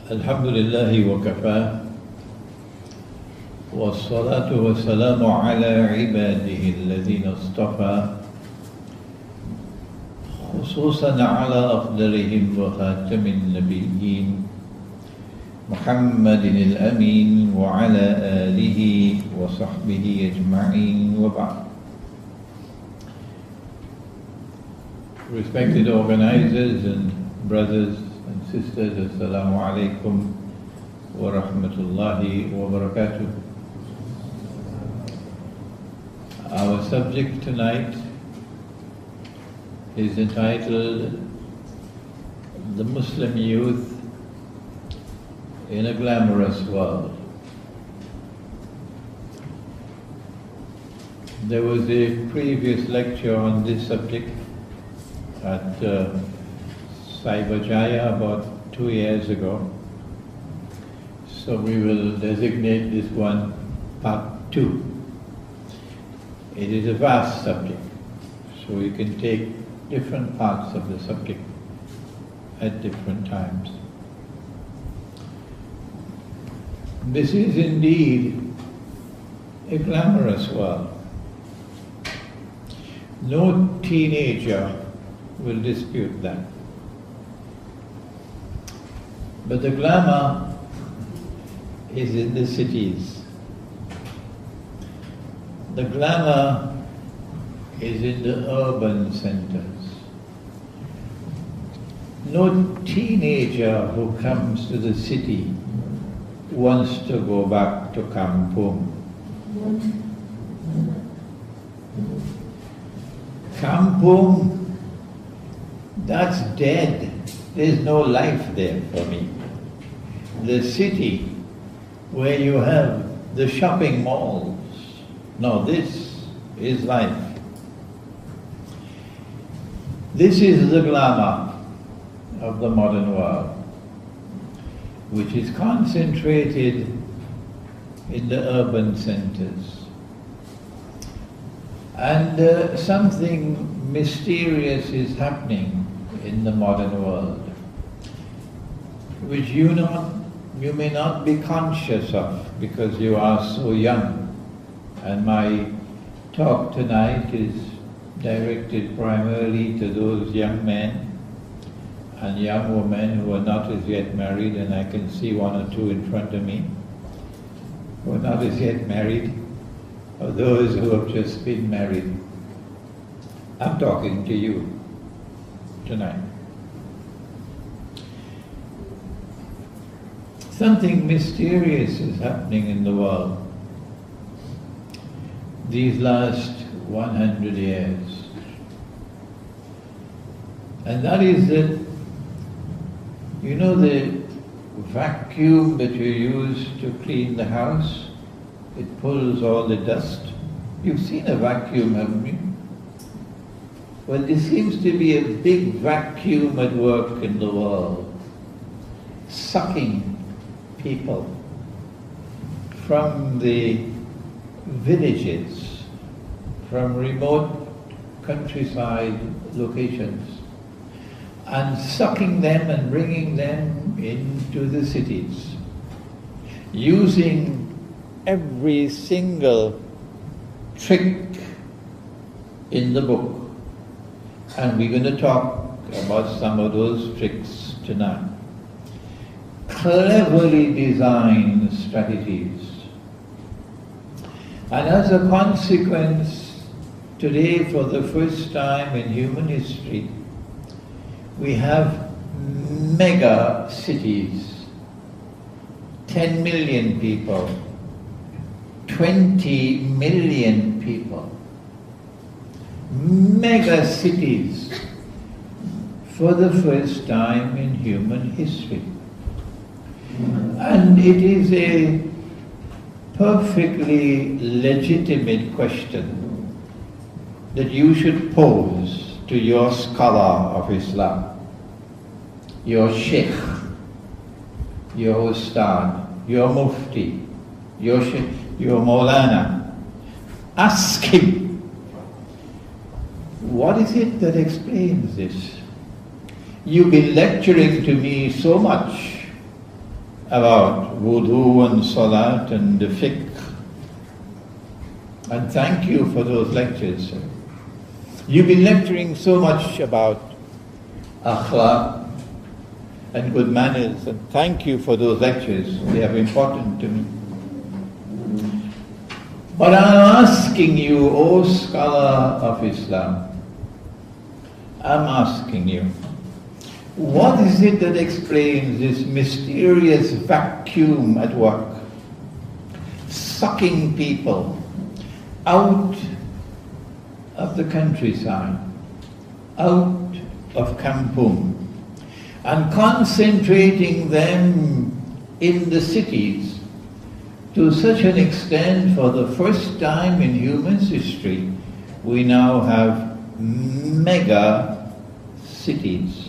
الحمد لله وكفى والصلاة والسلام على عباده الذين اصطفى خصوصا على أفضلهم وخاتم النبيين محمد الأمين وعلى آله وصحبه أجمعين وبعد. Respected organizers and brothers and sisters, Assalamu alaikum wa rahmatullahi wa barakatuh. Our subject tonight is entitled The Muslim Youth in a Glamorous World. There was a previous lecture on this subject at Cyberjaya about 2 years ago. So we will designate this one part 2. It is a vast subject, so we can take different parts of the subject at different times. This is indeed a glamorous world. No teenager will dispute that. But the glamour is in the cities. The glamour is in the urban centers. No teenager who comes to the city wants to go back to kampung. Kampung, that's dead. There's no life there for me. The city where you have the shopping malls, no, this is life. This is the glamour of the modern world, which is concentrated in the urban centers. And something mysterious is happening in the modern world, which you may not be conscious of because you are so young. And my talk tonight is directed primarily to those young men and young women who are not as yet married, and I can see one or two in front of me who are not as yet married, or those who have just been married. I'm talking to you tonight. Something mysterious is happening in the world these last 100 years. And that is that, you know, the vacuum that you use to clean the house, it pulls all the dust. You've seen a vacuum, haven't you? Well, there seems to be a big vacuum at work in the world, sucking people from the villages, from remote countryside locations, and sucking them and bringing them into the cities, using every single trick in the book. And we're going to talk about some of those tricks tonight. Cleverly designed strategies. And as a consequence, today for the first time in human history, we have mega cities, 10 million people, 20 million people, mega cities for the first time in human history. And it is a perfectly legitimate question that you should pose to your scholar of Islam, your sheikh, your ustad, your mufti, your maulana. Ask him, what is it that explains this? You've been lecturing to me so much about wudu and salat and the fiqh. And thank you for those lectures. You've been lecturing so much about akhlaq and good manners, and thank you for those lectures. They are important to me. But I'm asking you, O scholar of Islam, I'm asking you, what is it that explains this mysterious vacuum at work, sucking people out of the countryside, out of Kampung, and concentrating them in the cities to such an extent, for the first time in human history, we now have mega cities.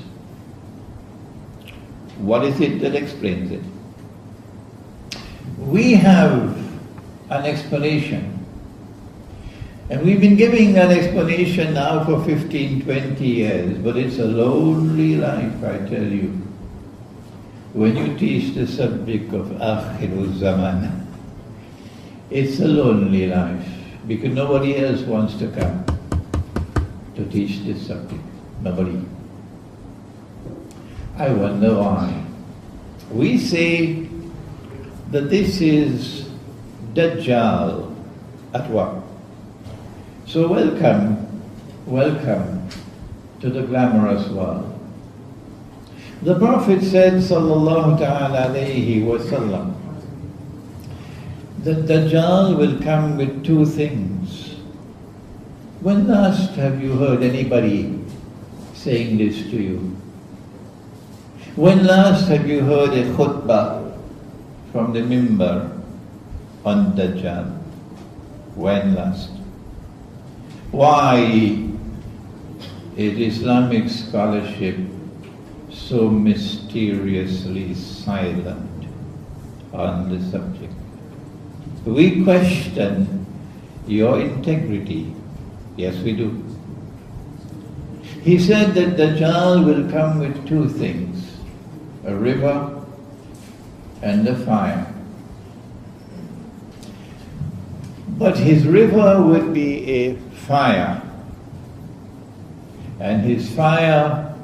What is it that explains it? We have an explanation. And we've been giving that explanation now for 15, 20 years, but it's a lonely life, I tell you. When you teach the subject of Akhirul Zaman, it's a lonely life, because nobody else wants to come to teach this subject. Nobody. I wonder why. We say that this is Dajjal at work. So welcome to the glamorous world. The Prophet said, sallallahu ta'ala alayhi wa sallam, that Dajjal will come with two things. When last have you heard anybody saying this to you? When last have you heard a khutbah from the mimbar on Dajjal? When last? Why is Islamic scholarship so mysteriously silent on the subject? We question your integrity. Yes, we do. He said that Dajjal will come with two things, a river and a fire. But his river would be a fire, and his fire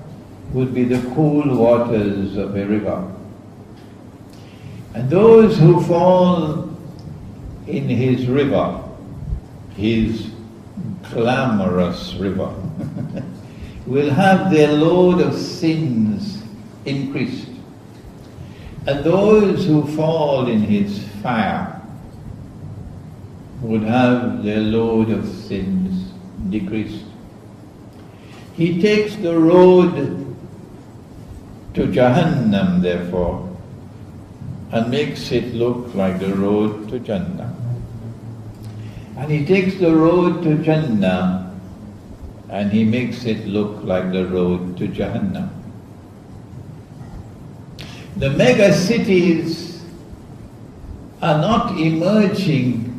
would be the cool waters of a river. And those who fall in his river, his glamorous river, will have their load of sins increased. And those who fall in his fire would have their load of sins decreased. He takes the road to Jahannam, therefore, and makes it look like the road to Jannah. And he takes the road to Jannah and he makes it look like the road to Jahannam. The mega cities are not emerging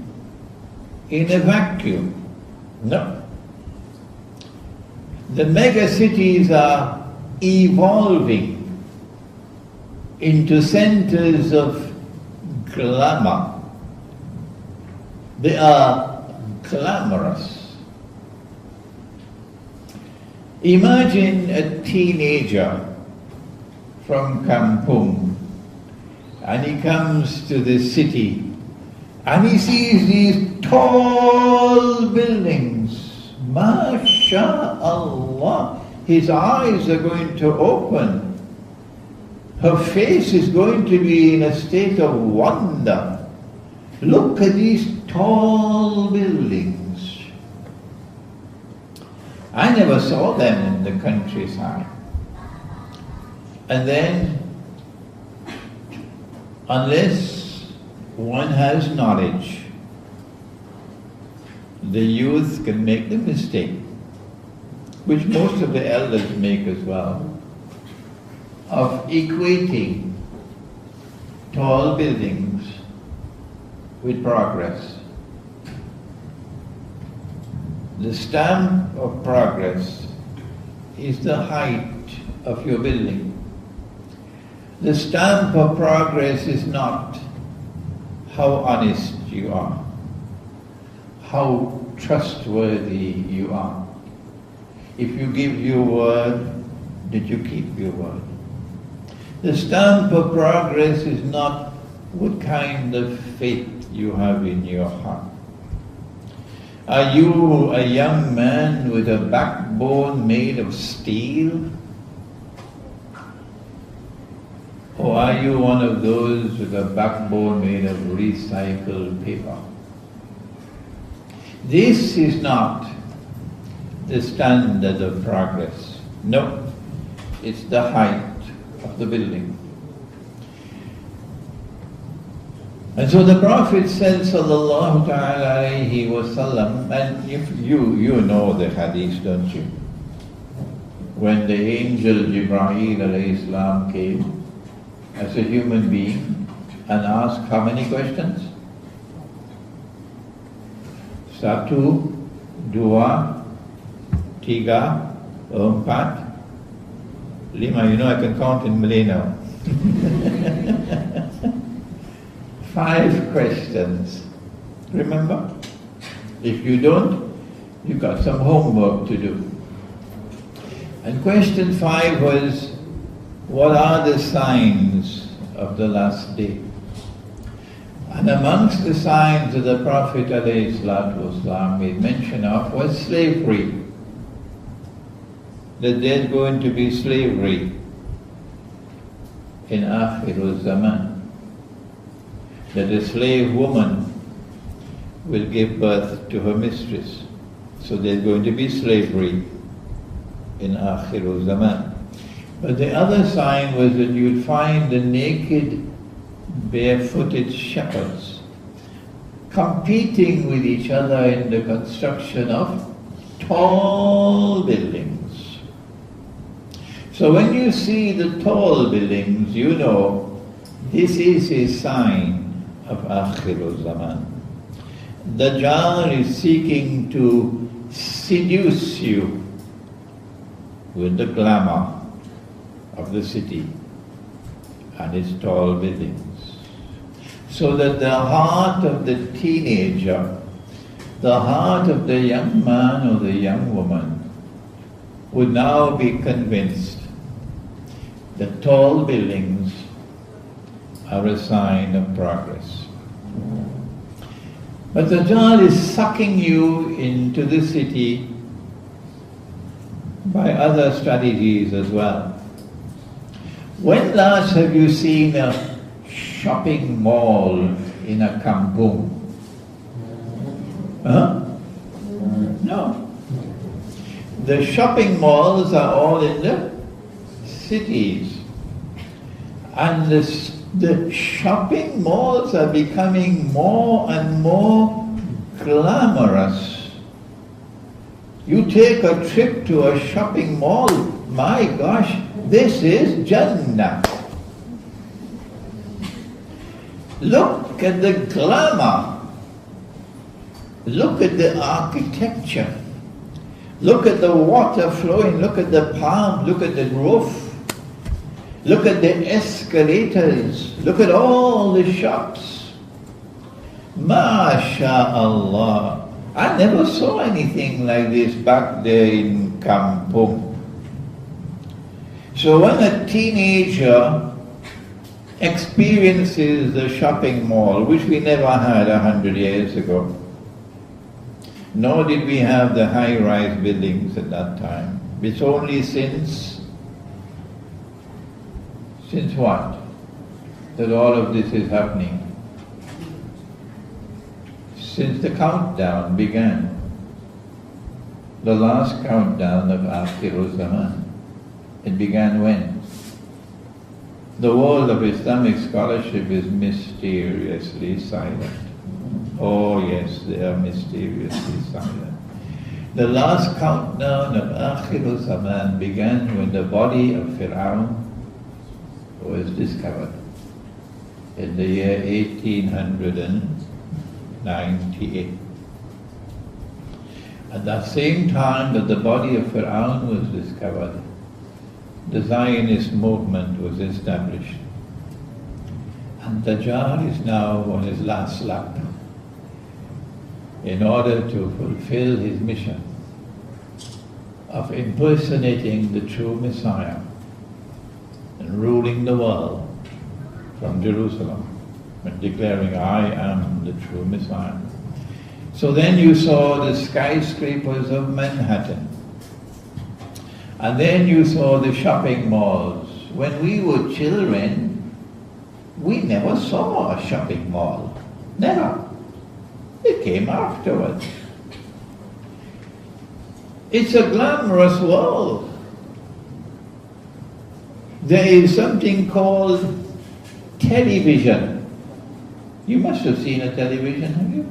in a vacuum. No. The mega cities are evolving into centers of glamour. They are glamorous. Imagine a teenager from Kampung, and he comes to the city and he sees these tall buildings. MashaAllah, his eyes are going to open. Her face is going to be in a state of wonder. Look at these tall buildings. I never saw them in the countryside. And then, unless one has knowledge, the youth can make the mistake, which most of the elders make as well, of equating tall buildings with progress. The stamp of progress is the height of your building. The stamp of progress is not how honest you are, how trustworthy you are. If you give your word, did you keep your word? The stamp of progress is not what kind of faith you have in your heart. Are you a young man with a backbone made of steel? Or are you one of those with a backbone made of recycled paper? This is not the standard of progress. No, it's the height of the building. And so the Prophet said, sallallahu ta'ala alayhi wa sallam, and if you know the hadith, don't you? When the angel Jibreel alayhi salam came as a human being and asked how many questions? Satu, dua, tiga, empat, lima. You know I can count in Malay now. 5 questions. Remember? If you don't, you've got some homework to do. And question 5 was, what are the signs of the last day? And amongst the signs that the Prophet ﷺ made mention of was slavery. That there's going to be slavery in Akhirul Zaman. That a slave woman will give birth to her mistress. So there's going to be slavery in Akhirul Zaman. But the other sign was that you'd find the naked, barefooted shepherds competing with each other in the construction of tall buildings. So when you see the tall buildings, you know this is a sign of Akhirul Zaman. Dajjal is seeking to seduce you with the glamour of the city and its tall buildings, so that the heart of the teenager, the heart of the young man or the young woman would now be convinced that tall buildings are a sign of progress. But the Dajjal is sucking you into the city by other strategies as well. When last have you seen a shopping mall in a kampung? Huh? No. The shopping malls are all in the cities. And the shopping malls are becoming more and more glamorous. You take a trip to a shopping mall, my gosh, this is Jannah. Look at the glamour. Look at the architecture. Look at the water flowing. Look at the palm. Look at the roof. Look at the escalators. Look at all the shops. MashaAllah. I never saw anything like this back there in Kampung. So when a teenager experiences the shopping mall, which we never had 100 years ago, nor did we have the high-rise buildings at that time. It's only since what? That all of this is happening. Since the countdown began. The last countdown of Akhirul Zaman. It began when? The world of Islamic scholarship is mysteriously silent. Oh yes, they are mysteriously silent. The last countdown of Akhirul Zaman began when the body of Fir'aun was discovered in the year 1898. At that same time that the body of Fir'aun was discovered, the Zionist movement was established. And Dajjal is now on his last lap in order to fulfill his mission of impersonating the true Messiah and ruling the world from Jerusalem and declaring, I am the true Messiah. So then you saw the skyscrapers of Manhattan, and then you saw the shopping malls. When we were children, we never saw a shopping mall. Never. It came afterwards. It's a glamorous world. There is something called television. You must have seen a television, have you?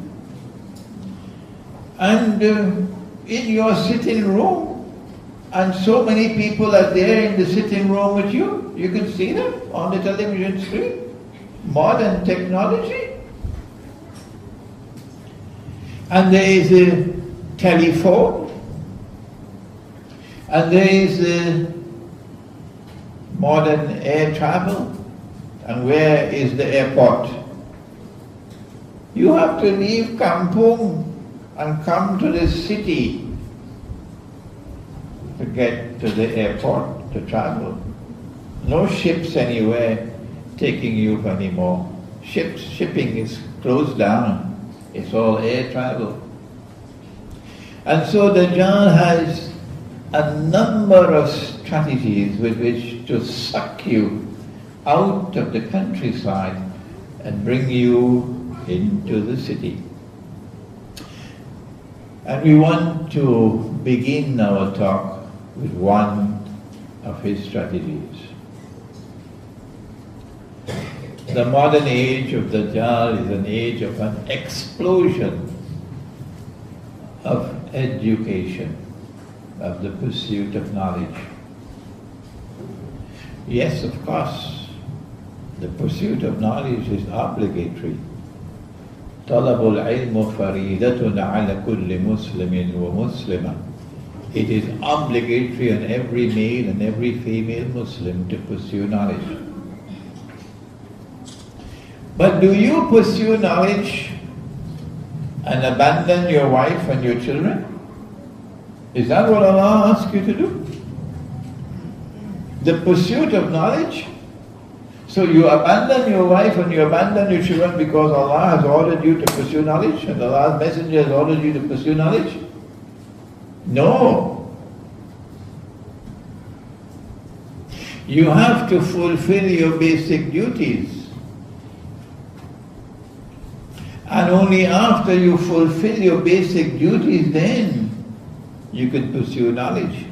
And in your sitting room, and so many people are there in the sitting room with you, you can see them on the television screen. Modern technology. And there is a telephone, and there is a modern air travel. And where is the airport? You have to leave Kampung and come to the city to get to the airport to travel. No ships anywhere taking you anymore. Shipping is closed down. It's all air travel. And so Dajjal has a number of strategies with which to suck you out of the countryside and bring you into the city. And we want to begin our talk with one of his strategies. The modern age of Dajjal is an age of an explosion of education, of the pursuit of knowledge. Yes, of course, the pursuit of knowledge is obligatory. طلب العلم فريضة على كل مسلم ومسلمة. It is obligatory on every male and every female Muslim to pursue knowledge. But do you pursue knowledge and abandon your wife and your children? Is that what Allah asks you to do? The pursuit of knowledge? So you abandon your wife and you abandon your children because Allah has ordered you to pursue knowledge and Allah's Messenger has ordered you to pursue knowledge? No. You have to fulfill your basic duties. And only after you fulfill your basic duties, then you can pursue knowledge.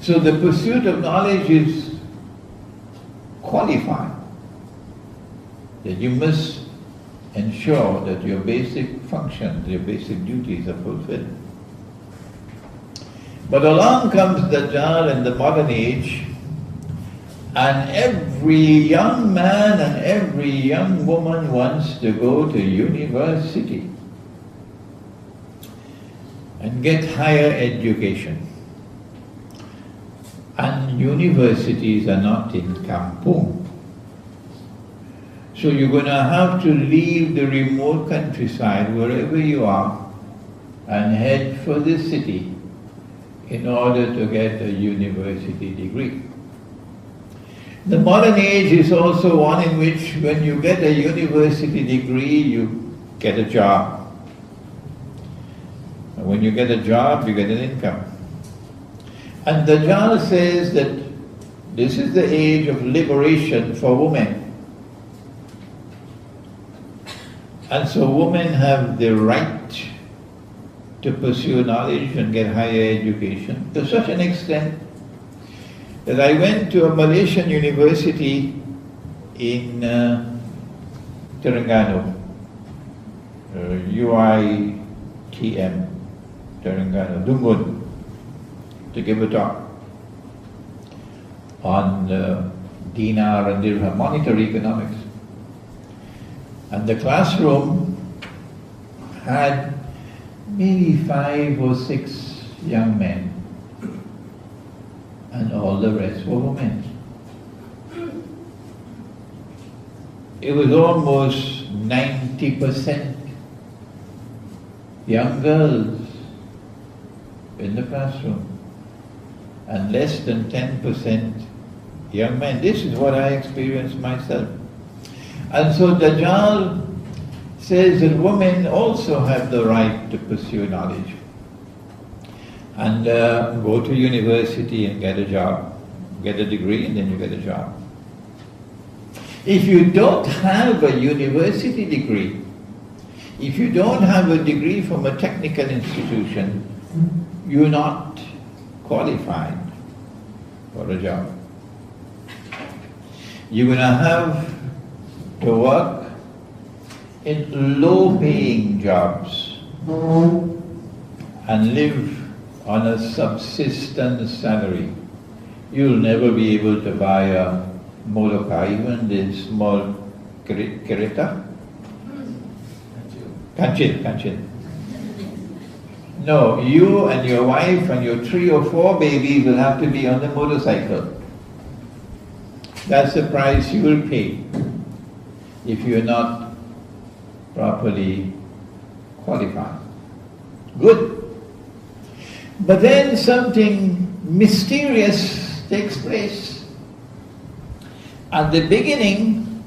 So the pursuit of knowledge is qualified. That you must ensure that your basic functions, your basic duties are fulfilled. But along comes Dajjal in the modern age, and every young man and every young woman wants to go to university and get higher education. And universities are not in Kampung. So you're going to have to leave the remote countryside, wherever you are, and head for the city in order to get a university degree. The modern age is also one in which when you get a university degree, you get a job. And when you get a job, you get an income. And Dajjal says that this is the age of liberation for women. And so women have the right to pursue knowledge and get higher education to such an extent that I went to a Malaysian university in Terengganu, UITM, Terengganu, Dungun, to give a talk on dinar and dirham, monetary economics. And the classroom had maybe 5 or 6 young men, and all the rest were women. it was almost 90% young girls in the classroom and less than 10% young men. This is what I experienced myself. And so Dajjal says that women also have the right to pursue knowledge and go to university and get a job, get a degree and then you get a job. If you don't have a university degree, if you don't have a degree from a technical institution, you're not qualified for a job. You're going to have to work in low-paying jobs and live on a subsistence salary. You'll never be able to buy a motor car, even the small Kereta. Kanchil. No, you and your wife and your 3 or 4 babies will have to be on the motorcycle. That's the price you will pay if you're not properly qualified. Good. But then something mysterious takes place. At the beginning,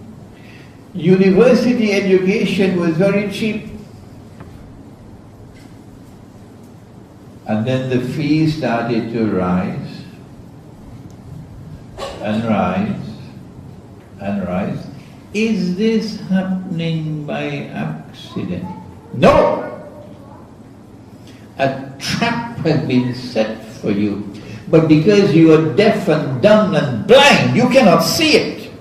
university education was very cheap. And then the fees started to rise and rise and rise. Is this happening by accident? No! A trap has been set for you. But because you are deaf and dumb and blind, you cannot see it.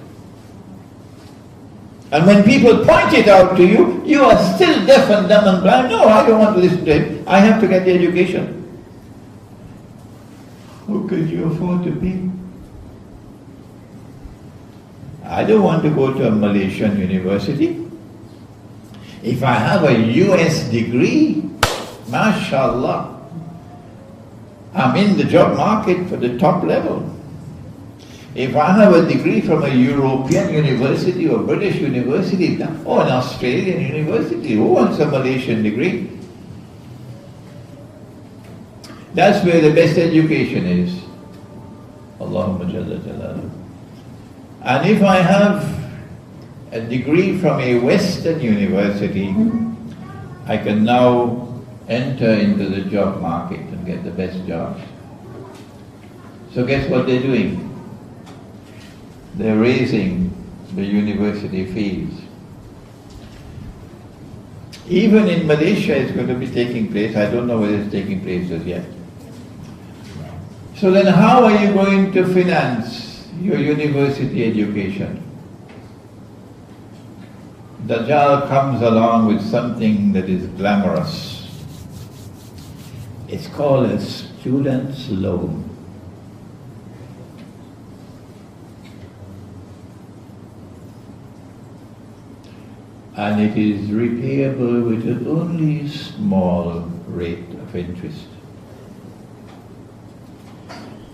And when people point it out to you, you are still deaf and dumb and blind. No, I don't want to listen to it. I have to get the education. How could you afford to pay? I don't want to go to a Malaysian university. If I have a US degree, mashallah, I'm in the job market for the top level. If I have a degree from a European university or British university, or an Australian university, who wants a Malaysian degree? That's where the best education is. Allahumma jalla jalaluhu. And if I have a degree from a Western university, I can now enter into the job market and get the best jobs. So guess what they're doing? They're raising the university fees. Even in Malaysia it's going to be taking place. I don't know whether it's taking place as yet. So then how are you going to finance your university education? Dajjal comes along with something that is glamorous. It's called a student's loan. And it is repayable with an only small rate of interest.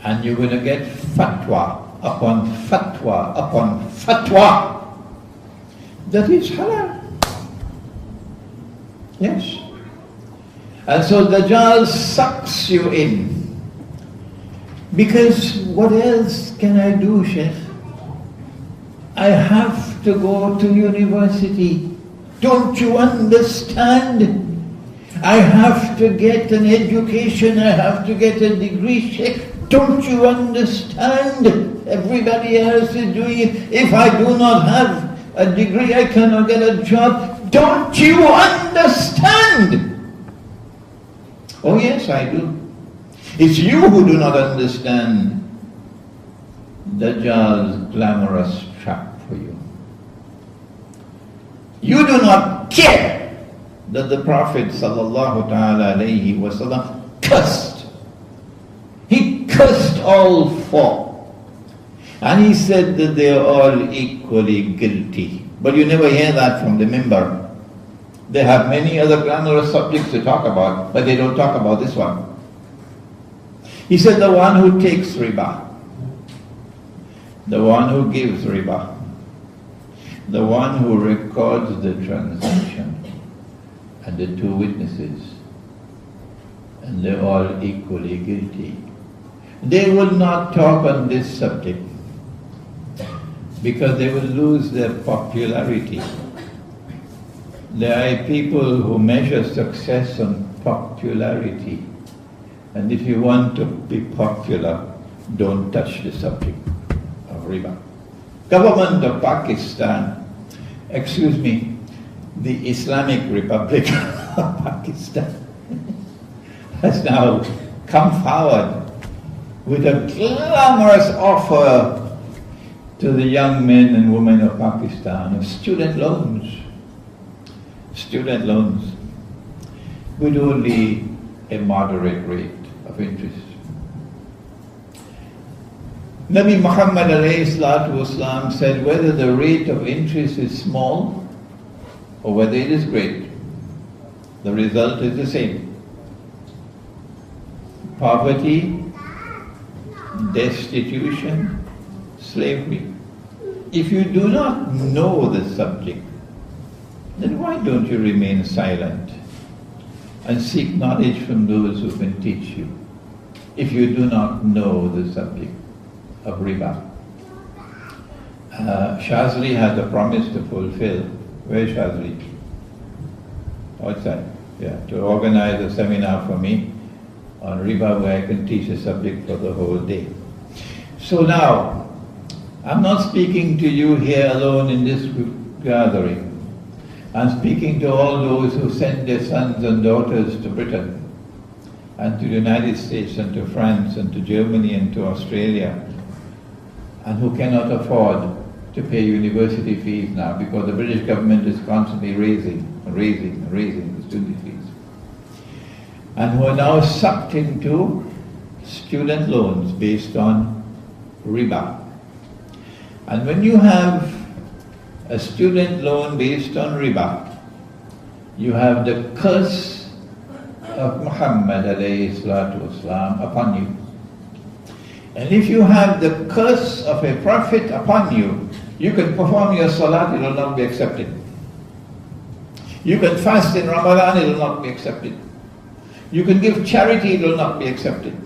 And you're going to get fatwa upon fatwa upon fatwa that is halal. Yes. And so Dajjal sucks you in. Because what else can I do, Sheikh? I have to go to university. Don't you understand? I have to get an education, I have to get a degree, Sheikh. Don't you understand? Everybody else is doing it. If I do not have a degree, I cannot get a job. Don't you understand? Oh yes, I do. It's you who do not understand Dajjal's glamorous trap for you. You do not care that the Prophet sallallahu ta'ala alayhi wa sallam cursed. He cursed all 4. And he said that they are all equally guilty. But you never hear that from the mimbar. They have many other glamorous subjects to talk about, but they don't talk about this one. He said the one who takes riba, the one who gives riba, the one who records the transaction, and the two witnesses, and they're all equally guilty. They would not talk on this subject because they would lose their popularity. There are people who measure success on popularity, and if you want to be popular, don't touch the subject of riba. Government of Pakistan, the Islamic Republic of Pakistan has now come forward with a glamorous offer to the young men and women of Pakistan of student loans with only a moderate rate of interest. Nabi Muhammad ﷺ said whether the rate of interest is small or whether it is great, the result is the same. Poverty, destitution, slavery. If you do not know the subject, then why don't you remain silent and seek knowledge from those who can teach you? If you do not know the subject of riba. Shazli had a promise to fulfill. Where is Shazli? Outside. Yeah, to organize a seminar for me on riba where I can teach the subject for the whole day. So now, I'm not speaking to you here alone in this gathering. I'm speaking to all those who send their sons and daughters to Britain and to the United States and to France and to Germany and to Australia, and who cannot afford to pay university fees now because the British government is constantly raising the student fees, and who are now sucked into student loans based on riba. And when you have a student loan based on riba, you have the curse of Muhammad ﷺ upon you. And if you have the curse of a prophet upon you, you can perform your salat, it will not be accepted. You can fast in Ramadan, it will not be accepted. You can give charity, it will not be accepted.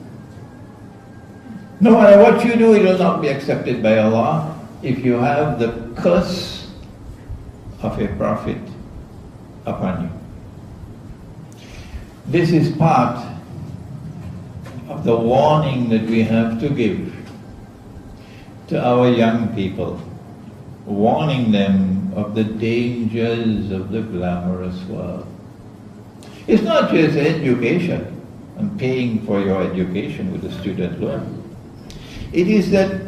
No matter what you do, it will not be accepted by Allah if you have the curse of a prophet upon you. This is part of the warning that we have to give to our young people, warning them of the dangers of the glamorous world. It's not just education and paying for your education with a student loan. It is that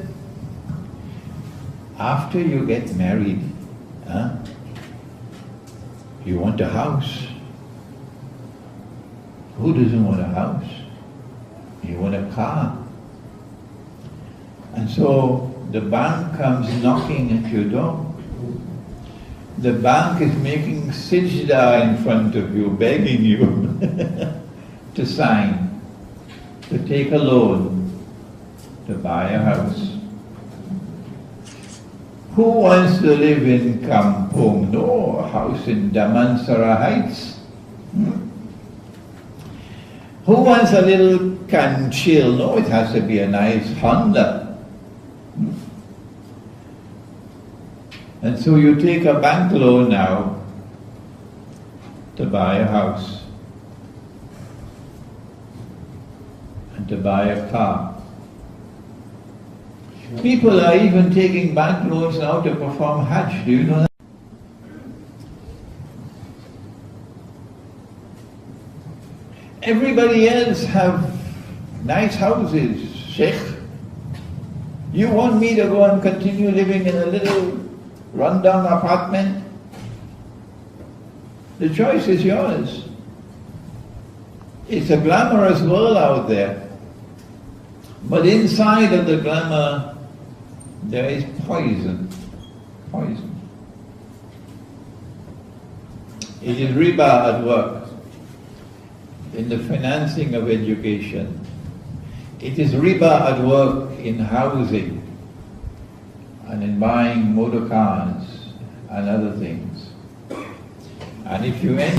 after you get married, you want a house. Who doesn't want a house? You want a car. And so the bank comes knocking at your door. The bank is making sajda in front of you, begging you to sign, to take a loan, to buy a house. Who wants to live in Kampung? No, a house in Damansara Heights. Who wants a little Kanchil? No, it has to be a nice Honda. And so you take a bank loan now to buy a house and to buy a car. People are even taking bank loans now to perform Hajj. Do you know that? Everybody else have nice houses, Sheikh. You want me to go and continue living in a little run-down apartment? The choice is yours. It's a glamorous world out there. But inside of the glamour, there is poison. Poison. It is riba at work in the financing of education. It is riba at work in housing and in buying motor cars other things. And if you end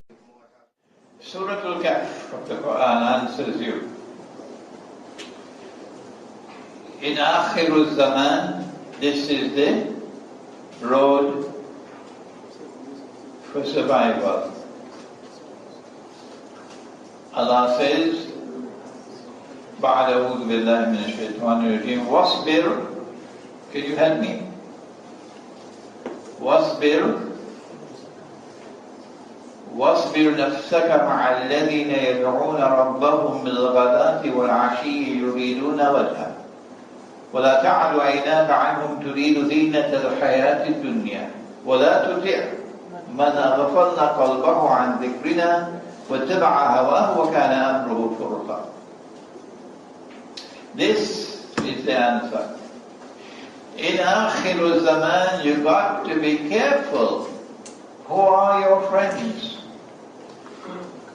Surah Al-Kahf of the Quran answers you. In Akhirul Zaman, this is the road for survival. Allah says, بعد أعوذ بالله من الشيطان الرجيم واصبر. Can you help me? واصبر نفسك مع الذين يدعون ربهم بالغداة والعشي يريدون وجهه ولا تعد عيناك عنهم تريد زينة الحياة الدنيا ولا تطع من أغفلنا قلبه عن ذكرنا واتبع هواه وكان أمره فرطا. This is the answer. In Akhirul Zaman, you got to be careful. Who are your friends?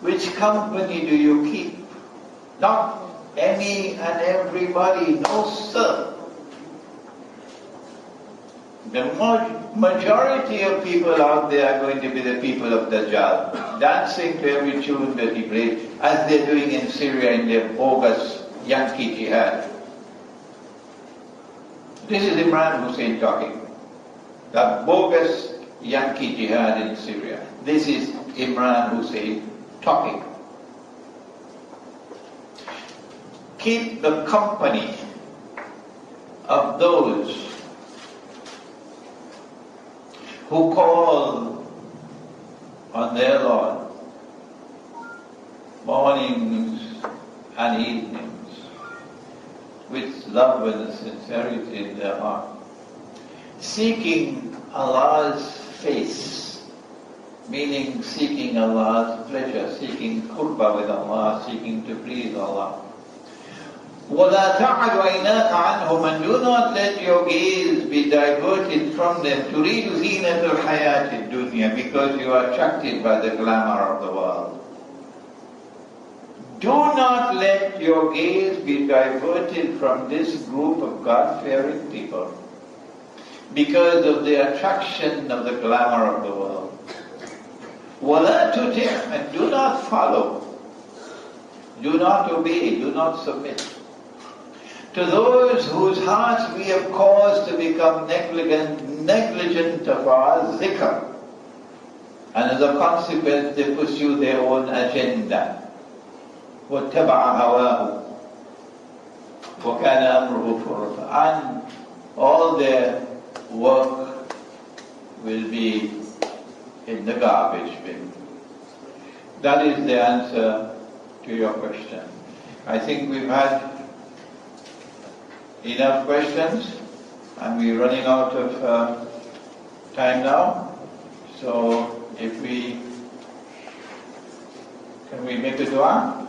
Which company do you keep? Not any and everybody, no sir. The majority of people out there are going to be the people of Dajjal, dancing to every tune that he plays, as they're doing in Syria in their bogus Yankee jihad. This is Imran Hussein talking. The bogus Yankee jihad in Syria. This is Imran Hussein talking. Keep the company of those who call on their Lord mornings and evenings with love and sincerity in their heart, seeking Allah's face, meaning seeking Allah's pleasure, seeking qurba with Allah, seeking to please Allah. وَلَا تَعَدْ عَيْنَاكَ عَنْهُمْ, and do not let your gaze be diverted from them. تُرِيدُ زِينَةَ الْحَيَاةِ الدُّنْيَا, because you are attracted by the glamour of the world. Do not let your gaze be diverted from this group of God-fearing people because of the attraction of the glamour of the world. وَلَا تُطِعْ, and do not follow, do not obey, do not submit to those whose hearts we have caused to become negligent of our zikr, and as a consequence they pursue their own agenda. وَاتَّبَعَ هَوَاهُ وَكَانَ أَمْرُهُ فُرُطًا, and all their work will be in the garbage bin. That is the answer to your question. I think we've had enough questions and we're running out of time now. So if we can we make a dua?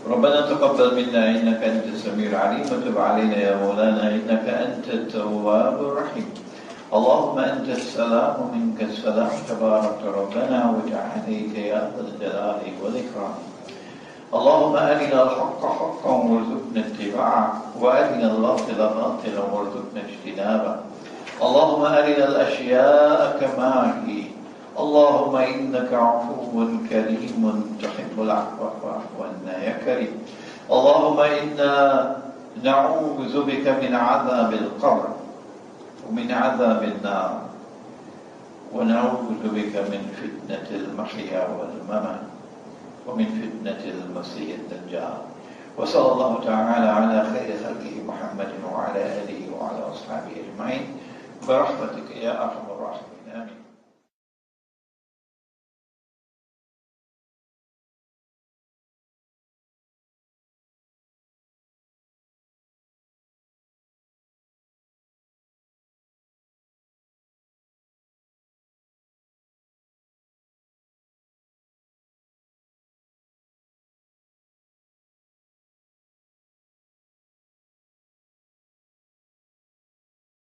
ربنا تقبل منا إنك أنت السميع العليم وتب علينا يا مولانا إنك أنت التواب الرحيم. اللهم أنت السلام ومنك السلام تبارك ربنا وتعاليك يا ذا الجلال والإكرام. اللهم أرنا الحق حقا وارزقنا اتباعه وأرنا الباطل باطلا وارزقنا اجتنابه. اللهم أرنا الأشياء كما هي. اللهم إنك عفو كريم تحب العفو فاعف عنا يا كريم. اللهم إنا نعوذ بك من عذاب القبر ومن عذاب النار ونعوذ بك من فتنة المحيا والممات ومن فتنة المسيح الدجال. وصلى الله تعالى على خير خلقه محمد وعلى آله وعلى أصحابه أجمعين برحمتك يا أرحم الراحمين.